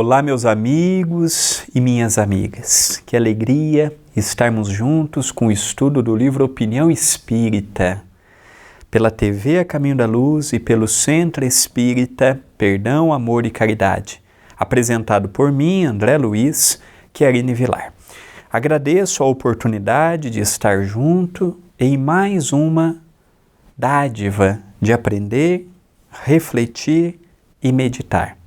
Olá, meus amigos e minhas amigas. Que alegria estarmos juntos com o estudo do livro Opinião Espírita, pela TV A Caminho da Luz e pelo Centro Espírita Perdão, Amor e Caridade, apresentado por mim, André Luiz Querine Vilar. Agradeço a oportunidade de estar junto em mais uma dádiva de aprender, refletir e meditar.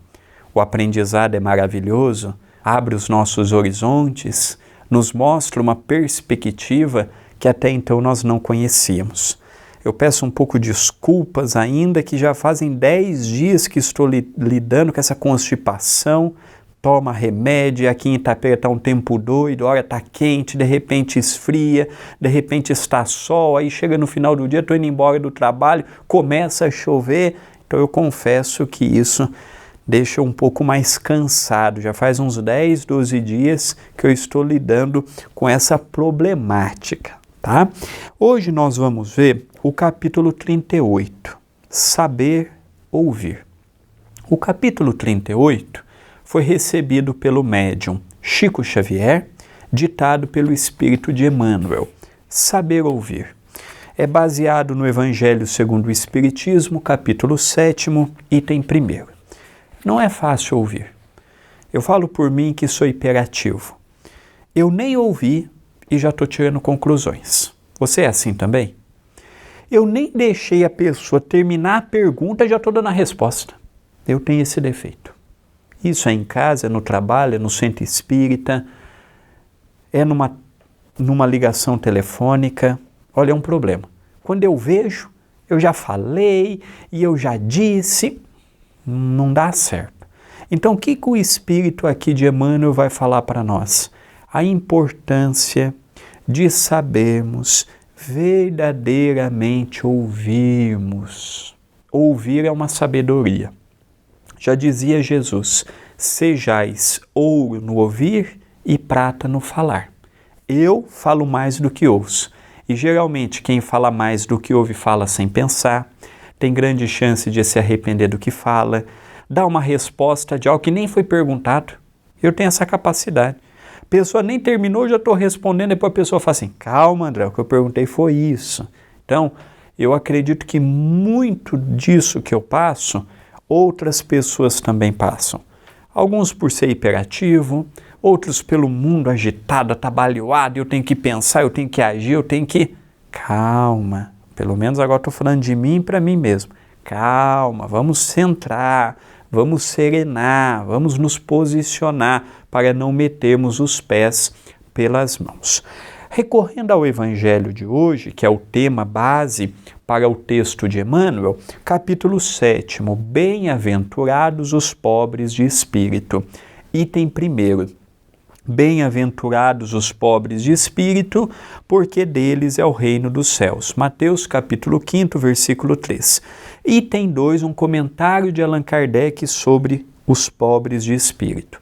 O aprendizado é maravilhoso, abre os nossos horizontes, nos mostra uma perspectiva que até então nós não conhecíamos. Eu peço um pouco de desculpas ainda, que já fazem 10 dias que estou lidando com essa constipação, toma remédio, aqui em Itapera está um tempo doido, hora está quente, de repente esfria, de repente está sol, aí chega no final do dia, estou indo embora do trabalho, começa a chover, então eu confesso que isso deixa um pouco mais cansado. Já faz uns 10, 12 dias que eu estou lidando com essa problemática, tá? Hoje nós vamos ver o capítulo 38, Saber Ouvir. O capítulo 38 foi recebido pelo médium Chico Xavier, ditado pelo Espírito de Emmanuel. Saber Ouvir. É baseado no Evangelho segundo o Espiritismo, capítulo 7º, item 1º. Não é fácil ouvir. Eu falo por mim que sou hiperativo. Eu nem ouvi e já estou tirando conclusões. Você é assim também? Eu nem deixei a pessoa terminar a pergunta e já estou dando a resposta. Eu tenho esse defeito. Isso é em casa, é no trabalho, é no centro espírita, é numa ligação telefônica. Olha, é um problema. Quando eu vejo, eu já falei e eu já disse, não dá certo. Então, o que o Espírito aqui de Emmanuel vai falar para nós? A importância de sabermos verdadeiramente ouvirmos. Ouvir é uma sabedoria. Já dizia Jesus, sejais ouro no ouvir e prata no falar. Eu falo mais do que ouço. E geralmente quem fala mais do que ouve fala sem pensar, tem grande chance de se arrepender do que fala, dá uma resposta de algo que nem foi perguntado. Eu tenho essa capacidade. A pessoa nem terminou, já estou respondendo, depois a pessoa fala assim, calma André, o que eu perguntei foi isso. Então, eu acredito que muito disso que eu passo, outras pessoas também passam. Alguns por ser hiperativo, outros pelo mundo agitado, atabalhoado, eu tenho que pensar, eu tenho que agir, eu tenho que... Calma. Pelo menos agora estou falando de mim para mim mesmo. Calma, vamos centrar, vamos serenar, vamos nos posicionar para não metermos os pés pelas mãos. Recorrendo ao Evangelho de hoje, que é o tema base para o texto de Emmanuel, capítulo 7º, Bem-aventurados os pobres de espírito. Item 1º. Bem-aventurados os pobres de espírito, porque deles é o reino dos céus. Mateus capítulo 5º, versículo 3. Item 2, um comentário de Allan Kardec sobre os pobres de espírito.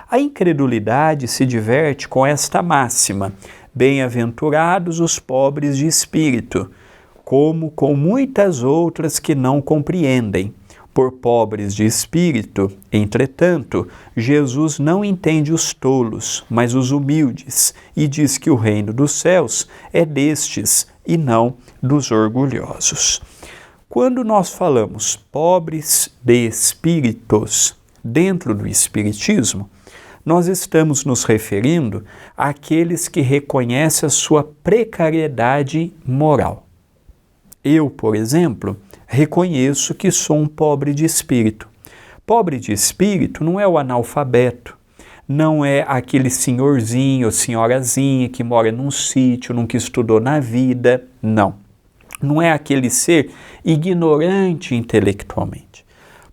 A incredulidade se diverte com esta máxima, bem-aventurados os pobres de espírito, como com muitas outras que não compreendem. Por pobres de espírito, entretanto, Jesus não entende os tolos, mas os humildes, e diz que o reino dos céus é destes e não dos orgulhosos. Quando nós falamos pobres de espíritos dentro do Espiritismo, nós estamos nos referindo àqueles que reconhecem a sua precariedade moral. Eu, por exemplo, reconheço que sou um pobre de espírito. Pobre de espírito não é o analfabeto, não é aquele senhorzinho ou senhorazinha que mora num sítio, nunca estudou na vida, não. Não é aquele ser ignorante intelectualmente.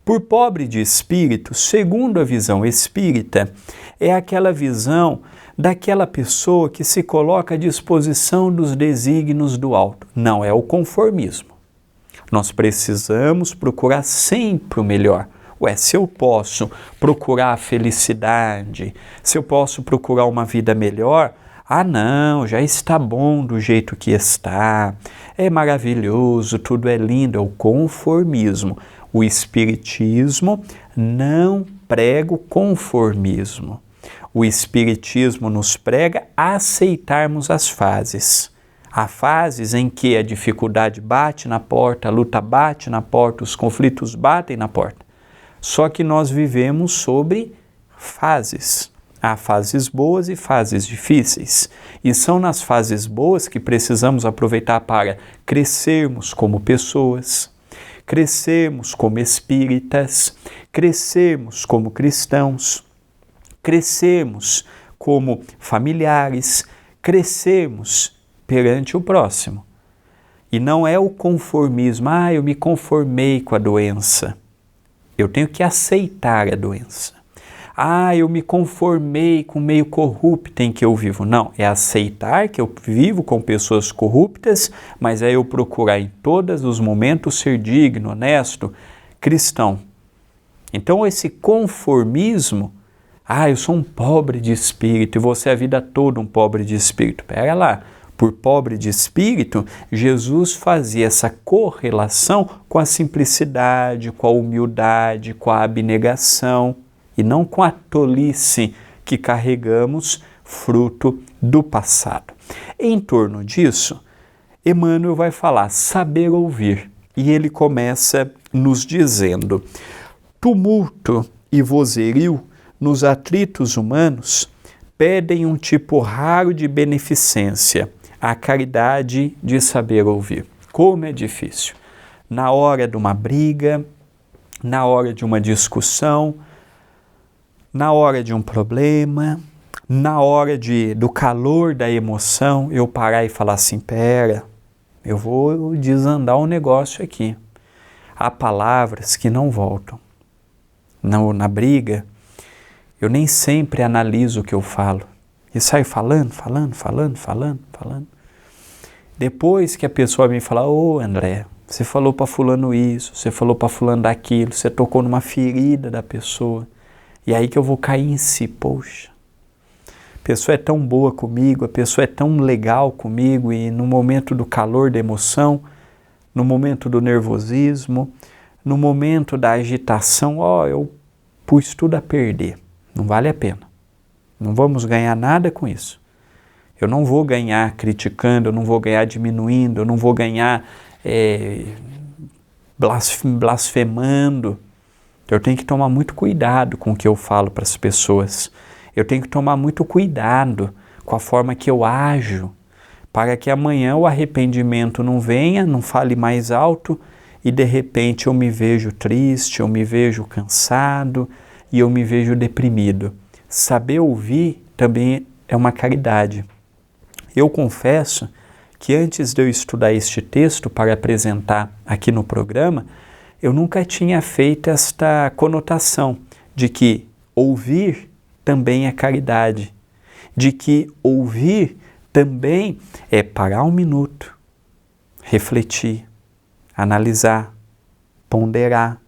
Por pobre de espírito, segundo a visão espírita, é aquela visão daquela pessoa que se coloca à disposição dos desígnios do alto. Não é o conformismo. Nós precisamos procurar sempre o melhor. Se eu posso procurar a felicidade, se eu posso procurar uma vida melhor, não, já está bom do jeito que está, é maravilhoso, tudo é lindo, é o conformismo. O Espiritismo não prega o conformismo. O Espiritismo nos prega a aceitarmos as fases. Há fases em que a dificuldade bate na porta, a luta bate na porta, os conflitos batem na porta. Só que nós vivemos sobre fases. Há fases boas e fases difíceis. E são nas fases boas que precisamos aproveitar para crescermos como pessoas, crescermos como espíritas, crescermos como cristãos, crescermos como familiares, crescermos perante o próximo. E não é o conformismo, eu me conformei com a doença. Eu tenho que aceitar a doença. Eu me conformei com o meio corrupto em que eu vivo. Não, é aceitar que eu vivo com pessoas corruptas, mas é eu procurar em todos os momentos ser digno, honesto, cristão. Então esse conformismo, eu sou um pobre de espírito e você a vida toda um pobre de espírito. Pera lá, por pobre de espírito, Jesus fazia essa correlação com a simplicidade, com a humildade, com a abnegação, e não com a tolice que carregamos fruto do passado. Em torno disso, Emmanuel vai falar saber ouvir, e ele começa nos dizendo: tumulto e vozerio nos atritos humanos pedem um tipo raro de beneficência, a caridade de saber ouvir. Como é difícil! Na hora de uma briga, na hora de uma discussão, na hora de um problema, na hora do calor da emoção, eu parar e falar assim, pera, eu vou desandar um negócio aqui. Há palavras que não voltam. Na briga, eu nem sempre analiso o que eu falo. E saio falando. Depois que a pessoa me fala, André, você falou para fulano isso, você falou para fulano daquilo, você tocou numa ferida da pessoa. E aí que eu vou cair em si, poxa, a pessoa é tão boa comigo, a pessoa é tão legal comigo, e no momento do calor da emoção, no momento do nervosismo, no momento da agitação, eu pus tudo a perder, não vale a pena, não vamos ganhar nada com isso. Eu não vou ganhar criticando, eu não vou ganhar diminuindo, eu não vou ganhar blasfemando. Eu tenho que tomar muito cuidado com o que eu falo para as pessoas. Eu tenho que tomar muito cuidado com a forma que eu ajo, para que amanhã o arrependimento não venha, não fale mais alto e de repente eu me vejo triste, eu me vejo cansado e eu me vejo deprimido. Saber ouvir também é uma caridade. Eu confesso que antes de eu estudar este texto para apresentar aqui no programa, eu nunca tinha feito esta conotação de que ouvir também é caridade, de que ouvir também é parar um minuto, refletir, analisar, ponderar.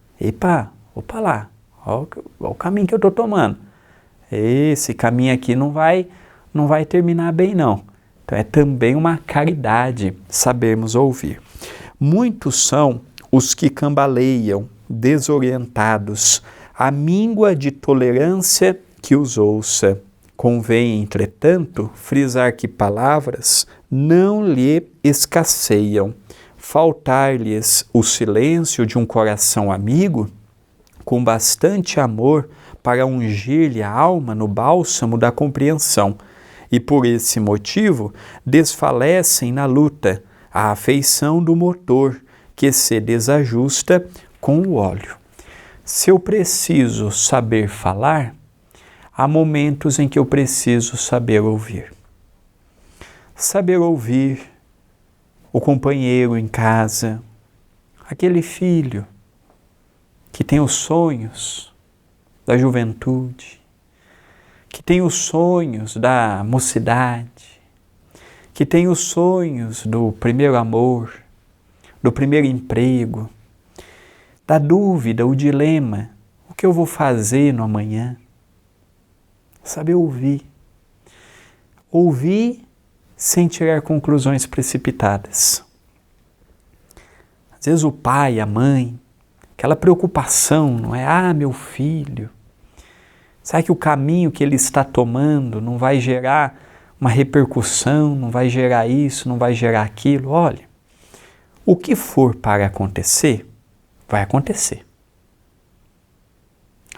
Opa lá, olha o caminho que eu estou tomando. Esse caminho aqui não vai terminar bem não. Então é também uma caridade sabermos ouvir. Muitos são os que cambaleiam, desorientados, a míngua de tolerância que os ouça. Convém, entretanto, frisar que palavras não lhe escasseiam. Faltar-lhes o silêncio de um coração amigo, com bastante amor para ungir-lhe a alma no bálsamo da compreensão, e por esse motivo desfalecem na luta a afeição do motor, que se desajusta com o óleo. Se eu preciso saber falar, há momentos em que eu preciso saber ouvir. Saber ouvir o companheiro em casa, aquele filho que tem os sonhos da juventude, que tem os sonhos da mocidade, que tem os sonhos do primeiro amor, do primeiro emprego, da dúvida, o dilema, o que eu vou fazer no amanhã? Saber ouvir. Ouvir sem tirar conclusões precipitadas. Às vezes o pai, a mãe, aquela preocupação, não é? Meu filho, Será que o caminho que ele está tomando não vai gerar uma repercussão, não vai gerar isso, não vai gerar aquilo? Olha, o que for para acontecer, vai acontecer.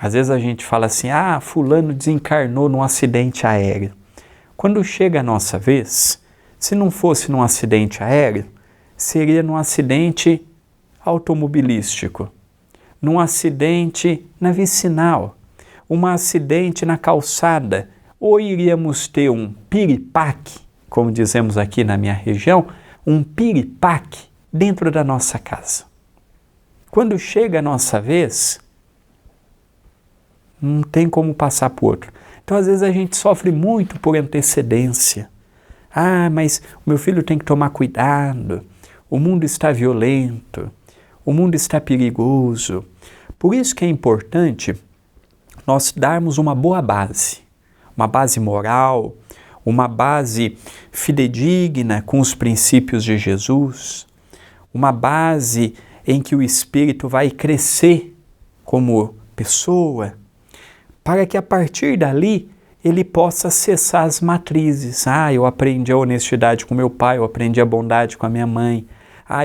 Às vezes a gente fala assim, fulano desencarnou num acidente aéreo. Quando chega a nossa vez, se não fosse num acidente aéreo, seria num acidente automobilístico, num acidente na vicinal, um acidente na calçada, ou iríamos ter um piripaque, como dizemos aqui na minha região, um piripaque dentro da nossa casa. Quando chega a nossa vez, não tem como passar para o outro. Então, às vezes, a gente sofre muito por antecedência. Mas o meu filho tem que tomar cuidado, o mundo está violento, o mundo está perigoso. Por isso que é importante nós darmos uma boa base, uma base moral, uma base fidedigna com os princípios de Jesus, uma base em que o espírito vai crescer como pessoa, para que a partir dali ele possa acessar as matrizes. Eu aprendi a honestidade com meu pai, eu aprendi a bondade com a minha mãe,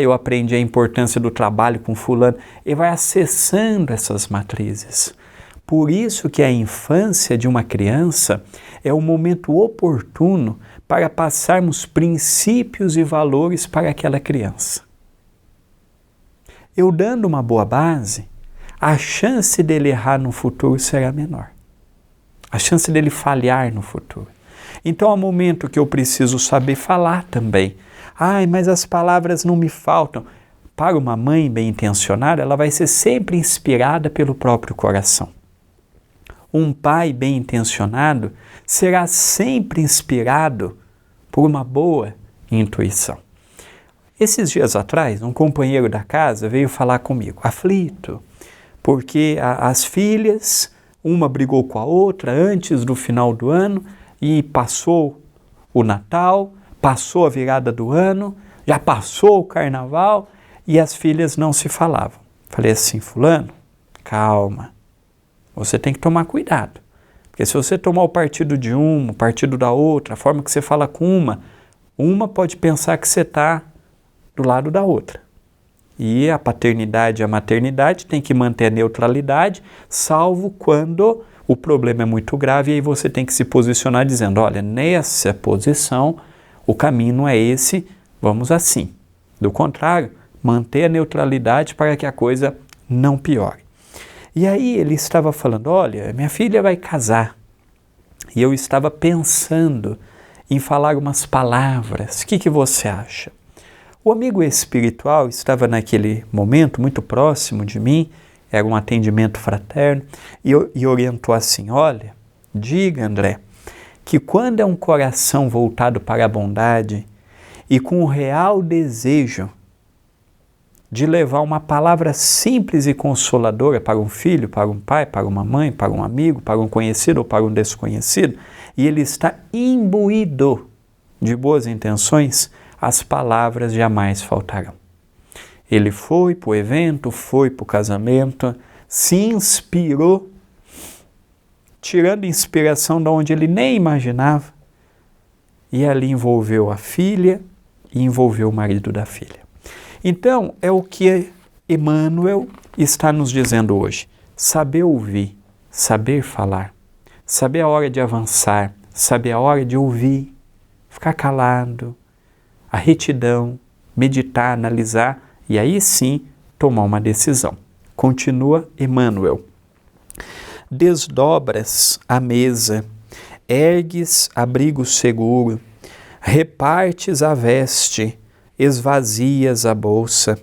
eu aprendi a importância do trabalho com fulano. Ele vai acessando essas matrizes. Por isso que a infância de uma criança é o momento oportuno para passarmos princípios e valores para aquela criança. Eu dando uma boa base, a chance dele errar no futuro será menor. A chance dele falhar no futuro. Então, há momento que eu preciso saber falar também. Mas as palavras não me faltam. Para uma mãe bem intencionada, ela vai ser sempre inspirada pelo próprio coração. Um pai bem intencionado será sempre inspirado por uma boa intuição. Esses dias atrás, um companheiro da casa veio falar comigo, aflito, porque as filhas, uma brigou com a outra antes do final do ano e passou o Natal, passou a virada do ano, já passou o Carnaval e as filhas não se falavam. Falei assim, fulano, calma, você tem que tomar cuidado, porque se você tomar o partido de uma, o partido da outra, a forma que você fala com uma pode pensar que você está do lado da outra. E a paternidade e a maternidade tem que manter a neutralidade, salvo quando o problema é muito grave, e aí você tem que se posicionar dizendo, olha, nessa posição, o caminho não é esse, vamos assim. Do contrário, manter a neutralidade para que a coisa não piore. E aí ele estava falando, olha, minha filha vai casar, e eu estava pensando em falar umas palavras, o que você acha? O amigo espiritual estava naquele momento muito próximo de mim, era um atendimento fraterno, e orientou assim, olha, diga, André, que quando é um coração voltado para a bondade e com o real desejo de levar uma palavra simples e consoladora para um filho, para um pai, para uma mãe, para um amigo, para um conhecido ou para um desconhecido, e ele está imbuído de boas intenções, as palavras jamais faltarão. Ele foi para o evento, foi para o casamento, se inspirou, tirando inspiração de onde ele nem imaginava, e ali envolveu a filha e envolveu o marido da filha. Então, é o que Emmanuel está nos dizendo hoje. Saber ouvir, saber falar, saber a hora de avançar, saber a hora de ouvir, ficar calado, a retidão, meditar, analisar e aí sim tomar uma decisão. Continua Emmanuel. Desdobras a mesa, ergues abrigo seguro, repartes a veste, esvazias a bolsa,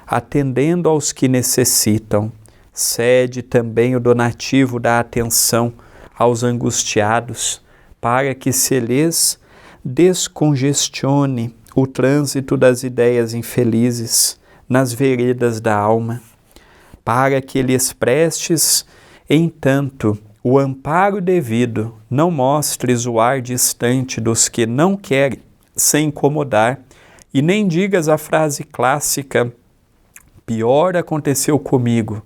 atendendo aos que necessitam, cede também o donativo da atenção aos angustiados, para que se lhes descongestione o trânsito das ideias infelizes nas veredas da alma, para que lhes prestes, entanto, o amparo devido, não mostres o ar distante dos que não querem se incomodar, e nem digas a frase clássica, pior aconteceu comigo,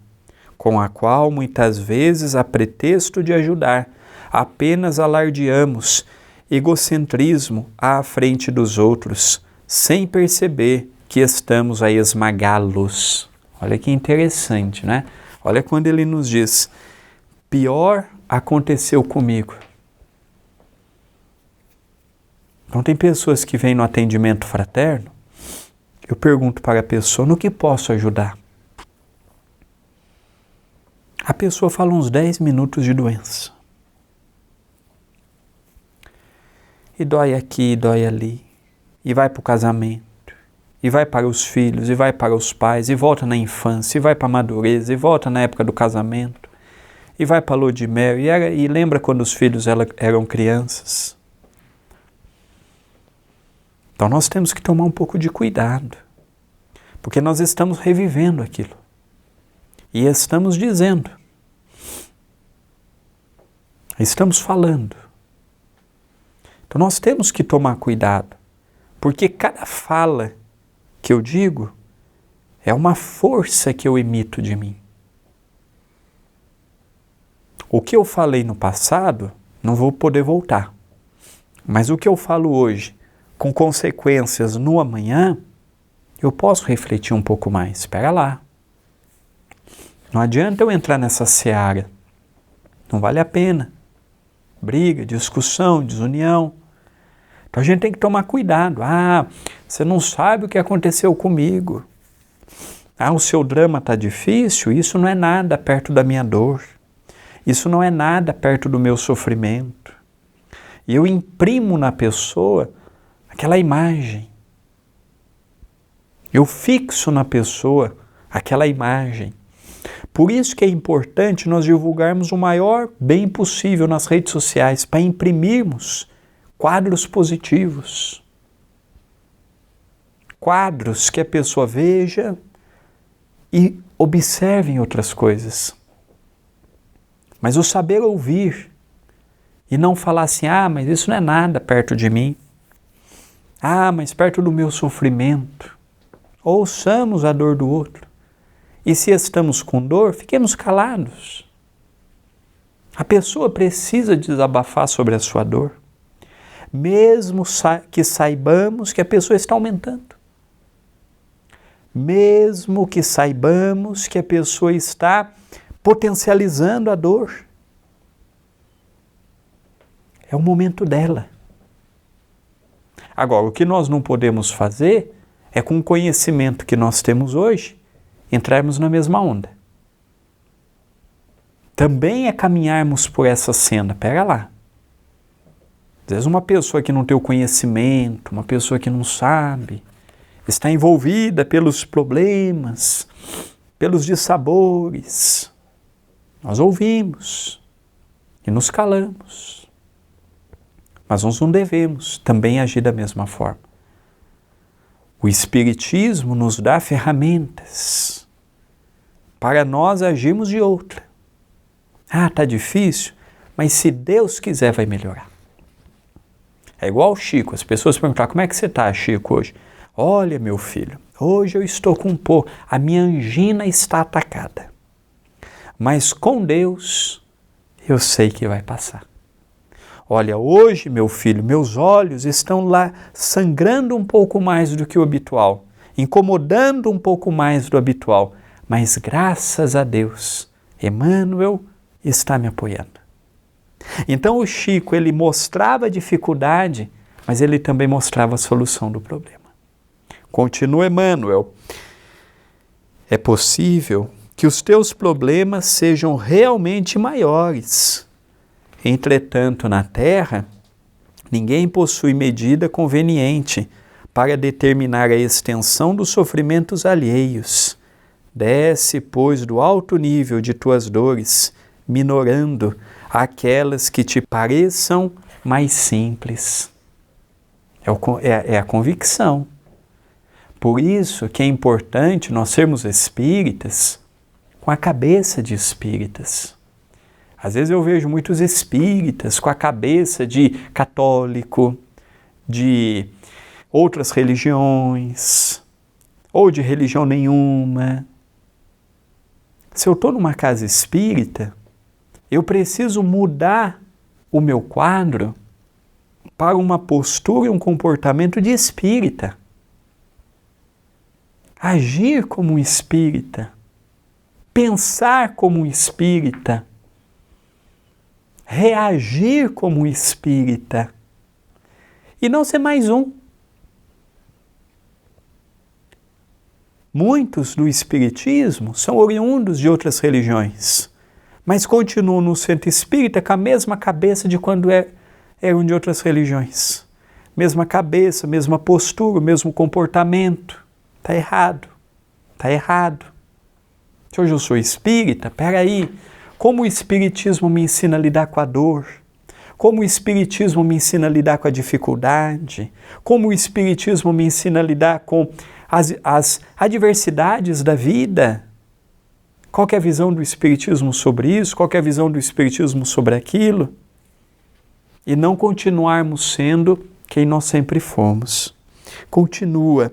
com a qual muitas vezes, a pretexto de ajudar, apenas alardeamos egocentrismo à frente dos outros, sem perceber que estamos a esmagá-los. Olha que interessante, né? Olha quando ele nos diz, pior aconteceu comigo. Então tem pessoas que vêm no atendimento fraterno, eu pergunto para a pessoa, no que posso ajudar? A pessoa fala uns 10 minutos de doença. E dói aqui, dói ali. E vai para o casamento. E vai para os filhos, e vai para os pais, e volta na infância, e vai para a madureza, e volta na época do casamento. E vai para a lua de mel, e lembra quando os filhos eram crianças. Então nós temos que tomar um pouco de cuidado. Porque nós estamos revivendo aquilo. E estamos dizendo. Estamos falando. Então nós temos que tomar cuidado. Porque cada fala que eu digo é uma força que eu emito de mim. O que eu falei no passado, não vou poder voltar. Mas o que eu falo hoje, com consequências no amanhã, eu posso refletir um pouco mais. Espera lá. Não adianta eu entrar nessa seara. Não vale a pena. Briga, discussão, desunião. Então a gente tem que tomar cuidado. Ah, você não sabe o que aconteceu comigo. Ah, o seu drama está difícil? Isso não é nada perto da minha dor. Isso não é nada perto do meu sofrimento. E eu imprimo na pessoa aquela imagem. Eu fixo na pessoa aquela imagem. Por isso que é importante nós divulgarmos o maior bem possível nas redes sociais, para imprimirmos quadros positivos. Quadros que a pessoa veja e observe outras coisas. Mas o saber ouvir e não falar assim, ah, mas isso não é nada perto de mim. Ah, mas perto do meu sofrimento. Ouçamos a dor do outro. E se estamos com dor, fiquemos calados. A pessoa precisa desabafar sobre a sua dor, mesmo que saibamos que a pessoa está aumentando. Mesmo que saibamos que a pessoa está potencializando a dor. É o momento dela. Agora, o que nós não podemos fazer é, com o conhecimento que nós temos hoje, entrarmos na mesma onda. Também é caminharmos por essa senda. Pega lá. Às vezes uma pessoa que não tem o conhecimento, uma pessoa que não sabe, está envolvida pelos problemas, pelos dissabores. Nós ouvimos e nos calamos. Mas nós não devemos também agir da mesma forma. O Espiritismo nos dá ferramentas para nós agirmos de outra. Ah, está difícil, mas se Deus quiser vai melhorar. É igual o Chico, as pessoas perguntam, como é que você está, Chico, hoje? Olha, meu filho, hoje eu estou com um pouco, a minha angina está atacada. Mas com Deus, eu sei que vai passar. Olha, hoje, meu filho, meus olhos estão lá sangrando um pouco mais do que o habitual, incomodando um pouco mais do habitual, mas graças a Deus, Emmanuel está me apoiando. Então o Chico, ele mostrava a dificuldade, mas ele também mostrava a solução do problema. Continua Emmanuel. É possível que os teus problemas sejam realmente maiores. Entretanto, na Terra, ninguém possui medida conveniente para determinar a extensão dos sofrimentos alheios. Desce, pois, do alto nível de tuas dores, minorando aquelas que te pareçam mais simples. É a convicção. Por isso que é importante nós sermos espíritas com a cabeça de espíritas. Às vezes eu vejo muitos espíritas com a cabeça de católico, de outras religiões, ou de religião nenhuma. Se eu estou numa casa espírita, eu preciso mudar o meu quadro para uma postura e um comportamento de espírita. Agir como um espírita. Pensar como um espírita. Reagir como um espírita. E não ser mais um. Muitos do espiritismo são oriundos de outras religiões, mas continuam no centro espírita com a mesma cabeça de quando eram de outras religiões. Mesma cabeça, mesma postura, mesmo comportamento. Está errado. Está errado. Se hoje eu sou espírita, peraí, como o espiritismo me ensina a lidar com a dor? Como o espiritismo me ensina a lidar com a dificuldade? Como o espiritismo me ensina a lidar com as adversidades da vida? Qual que é a visão do espiritismo sobre isso? Qual que é a visão do espiritismo sobre aquilo? E não continuarmos sendo quem nós sempre fomos. Continua.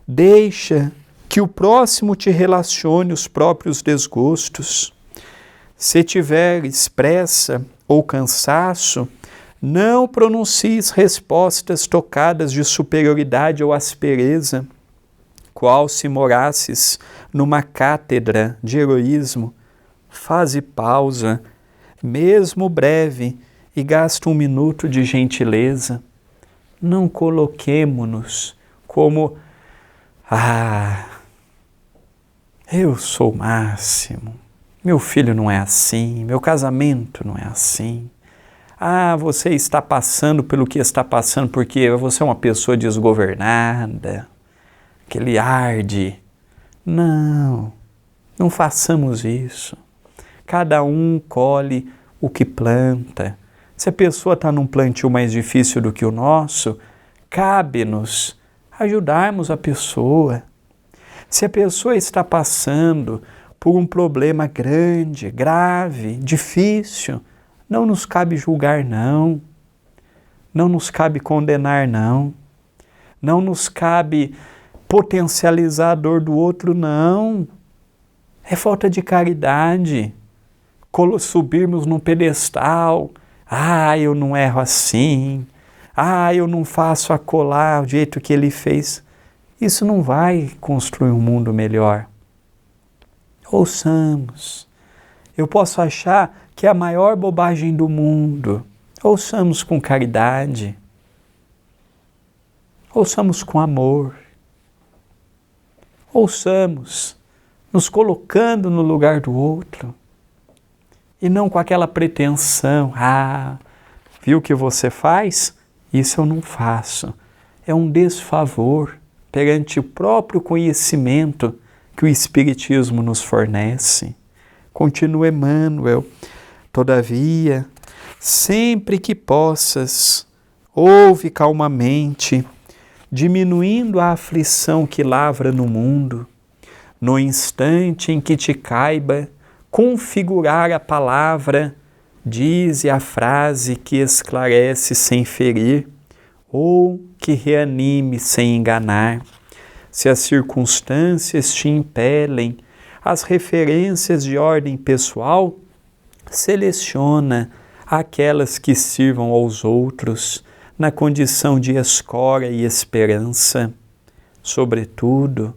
Deixa que o próximo te relacione os próprios desgostos. Se tiveres pressa ou cansaço, não pronuncies respostas tocadas de superioridade ou aspereza, qual se morasses numa cátedra de heroísmo. Faze pausa, mesmo breve, e gasta 1 minuto de gentileza. Não coloquemo-nos como eu sou o máximo, meu filho não é assim, meu casamento não é assim. Você está passando pelo que está passando porque você é uma pessoa desgovernada, aquele arde. Não façamos isso. Cada um colhe o que planta. Se a pessoa está num plantio mais difícil do que o nosso, cabe-nos ajudarmos a pessoa. Se a pessoa está passando por um problema grande, grave, difícil, não nos cabe julgar, não. Não nos cabe condenar, não. Não nos cabe potencializar a dor do outro, não. É falta de caridade. Subirmos num pedestal. Eu não erro assim. Eu não faço acolá do jeito que ele fez. Isso não vai construir um mundo melhor. Ouçamos. Eu posso achar que é a maior bobagem do mundo. Ouçamos com caridade. Ouçamos com amor. Ouçamos, nos colocando no lugar do outro. E não com aquela pretensão. Viu o que você faz? Isso eu não faço. É um desfavor perante o próprio conhecimento que o Espiritismo nos fornece. Continua Emmanuel. Todavia, sempre que possas, ouve calmamente, diminuindo a aflição que lavra no mundo, no instante em que te caiba configurar a palavra, dize a frase que esclarece sem ferir, ou que reanime sem enganar. Se as circunstâncias te impelem, as referências de ordem pessoal, seleciona aquelas que sirvam aos outros na condição de escora e esperança. Sobretudo,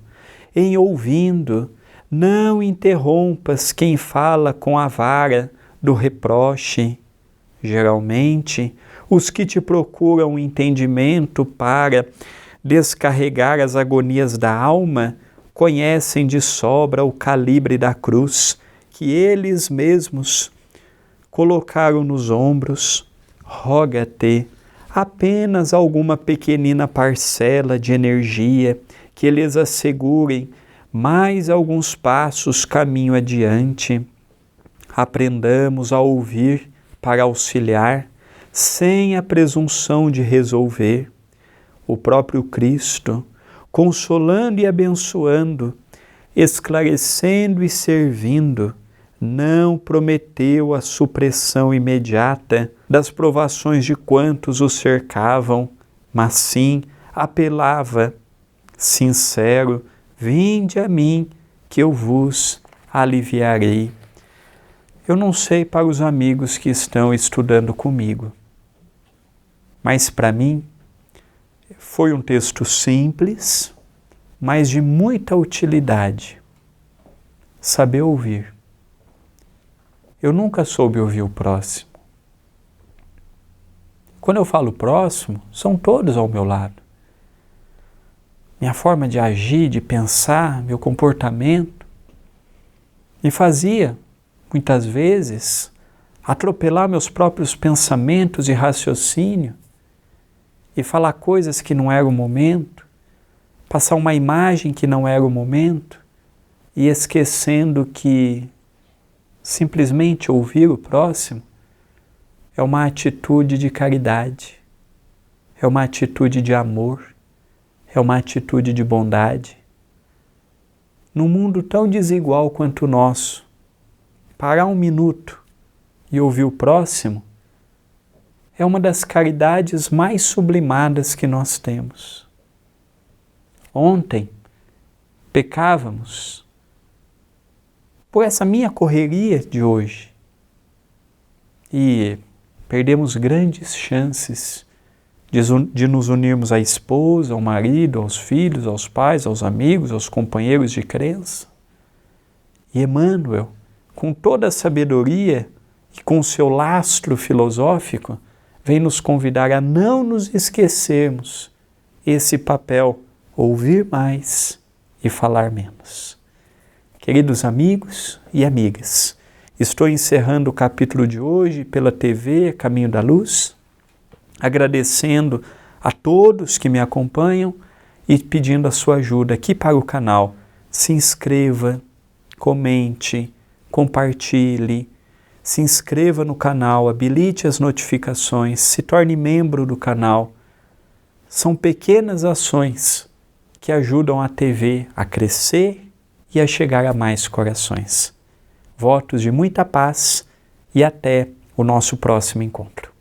em ouvindo, não interrompas quem fala com a vara do reproche. Geralmente, os que te procuram entendimento para descarregar as agonias da alma conhecem de sobra o calibre da cruz que eles mesmos colocaram nos ombros. Roga-te apenas alguma pequenina parcela de energia que lhes assegurem mais alguns passos caminho adiante. Aprendamos a ouvir para auxiliar, sem a presunção de resolver. O próprio Cristo, consolando e abençoando, esclarecendo e servindo, não prometeu a supressão imediata das provações de quantos o cercavam, mas sim apelava, sincero, vinde a mim, que eu vos aliviarei. Eu não sei para os amigos que estão estudando comigo, mas para mim foi um texto simples, mas de muita utilidade. Saber ouvir. Eu nunca soube ouvir o próximo. Quando eu falo próximo, são todos ao meu lado. Minha forma de agir, de pensar, meu comportamento, me fazia, muitas vezes, atropelar meus próprios pensamentos e raciocínio e falar coisas que não era o momento, passar uma imagem que não era o momento e esquecendo que simplesmente ouvir o próximo é uma atitude de caridade, é uma atitude de amor, é uma atitude de bondade. Num mundo tão desigual quanto o nosso, parar um minuto e ouvir o próximo é uma das caridades mais sublimadas que nós temos. Ontem, pecávamos por essa minha correria de hoje e perdemos grandes chances de nos unirmos à esposa, ao marido, aos filhos, aos pais, aos amigos, aos companheiros de crença. E Emmanuel, com toda a sabedoria e com o seu lastro filosófico, vem nos convidar a não nos esquecermos esse papel, ouvir mais e falar menos. Queridos amigos e amigas, estou encerrando o capítulo de hoje pela TV Caminho da Luz, agradecendo a todos que me acompanham e pedindo a sua ajuda aqui para o canal. Se inscreva, comente, compartilhe, se inscreva no canal, habilite as notificações, se torne membro do canal. São pequenas ações que ajudam a TV a crescer e a chegar a mais corações. Votos de muita paz e até o nosso próximo encontro.